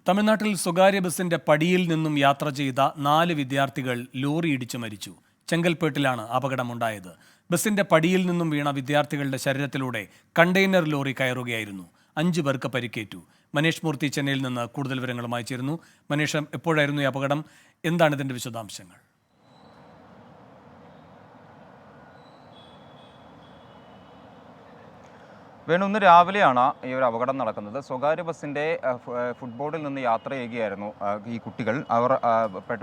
തമിഴ്നാട്ടിൽ സ്വകാര്യ ബസിന്റെ പടിയിൽ നിന്നും യാത്ര ചെയ്ത 4 വിദ്യാർത്ഥികൾ ലോറി ഇടിച്ചു മരിച്ചു. ചെങ്കൽപ്പേട്ടിലാണ് അപകടമുണ്ടായത്. ബസിന്റെ പടിയിൽ നിന്നും വീണ വിദ്യാർത്ഥികളുടെ ശരീരത്തിലൂടെ കണ്ടെയ്നർ ലോറി കയറുകയായിരുന്നു. 5 പേർക്ക് പരിക്കേറ്റു. മനേഷ് മൂർത്തി ചെന്നൈയിൽ നിന്ന് കൂടുതൽ വിവരങ്ങളുമായി ചേരുന്നു. മനേഷ്, എപ്പോഴായിരുന്നു ഈ അപകടം? എന്താണ് ഇതിന്റെ വിശദാംശങ്ങൾ? ഇന്ന് രാവിലെയാണ് ഈ ഒരു അപകടം നടക്കുന്നത്. സ്വകാര്യ ബസ്സിൻ്റെ ഫുട്ബോർഡിൽ നിന്ന് യാത്ര ചെയ്യുകയായിരുന്നു ഈ കുട്ടികൾ. അവർ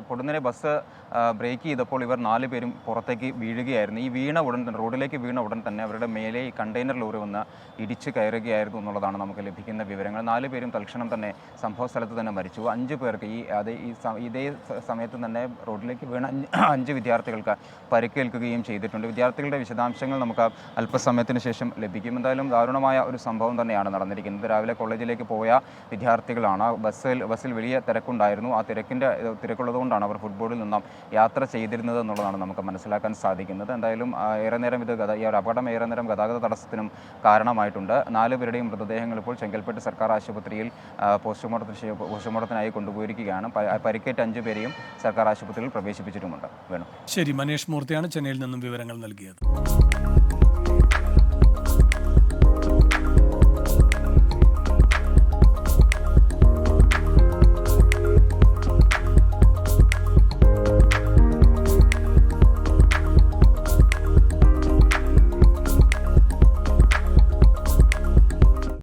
പൊടുന്നനെ ബസ് ബ്രേക്ക് ചെയ്തപ്പോൾ ഇവർ 4 പേരും പുറത്തേക്ക് വീഴുകയായിരുന്നു. ഈ വീണ ഉടൻ തന്നെ, റോഡിലേക്ക് വീണ ഉടൻ തന്നെ അവരുടെ മേലെ ഈ കണ്ടെയ്നർ ലോറി വന്ന് ഇടിച്ച് കയറുകയായിരുന്നു എന്നുള്ളതാണ് നമുക്ക് ലഭിക്കുന്ന വിവരങ്ങൾ. 4 പേരും തൽക്ഷണം തന്നെ സംഭവ സ്ഥലത്ത് തന്നെ മരിച്ചു. 5 പേർക്ക് ഇതേ സമയത്ത് തന്നെ റോഡിലേക്ക് വീണ 5 വിദ്യാർത്ഥികൾക്ക് പരിക്കേൽക്കുകയും ചെയ്തിട്ടുണ്ട്. വിദ്യാർത്ഥികളുടെ വിശദാംശങ്ങൾ നമുക്ക് അല്പസമയത്തിന് ശേഷം ലഭിക്കും. എന്തായാലും ദാരുണമായ ഒരു സംഭവം തന്നെയാണ് നടന്നിരിക്കുന്നത്. രാവിലെ കോളേജിലേക്ക് പോയ വിദ്യാർത്ഥികളാണ്. ബസ്സിൽ വലിയ തിരക്കുണ്ടായിരുന്നു. ആ തിരക്കുള്ളതുകൊണ്ടാണ് അവർ ഫുട്ബോളിൽ നിന്നും യാത്ര ചെയ്തിരുന്നത് എന്നുള്ളതാണ് നമുക്ക് മനസ്സിലാക്കാൻ സാധിക്കുന്നത്. എന്തായാലും ഈ ഒരു അപകടം ഏറെ നേരം ഗതാഗത തടസ്സത്തിനും കാരണമായിട്ടുണ്ട്. 4 പേരുടെയും മൃതദേഹങ്ങൾ ഇപ്പോൾ ചെങ്കൽപ്പേട്ട് സർക്കാർ ആശുപത്രിയിൽ പോസ്റ്റ്മോർട്ടത്തിനായി കൊണ്ടുപോയിരിക്കുകയാണ്. പരിക്കേറ്റ 5 പേരെയും സർക്കാർ ആശുപത്രിയിൽ പ്രവേശിപ്പിച്ചിട്ടുമുണ്ട്. ശരി, മനേഷ് മൂർത്തിയാണ് ചെന്നൈയിൽ നിന്നും വിവരങ്ങൾ നൽകിയത്.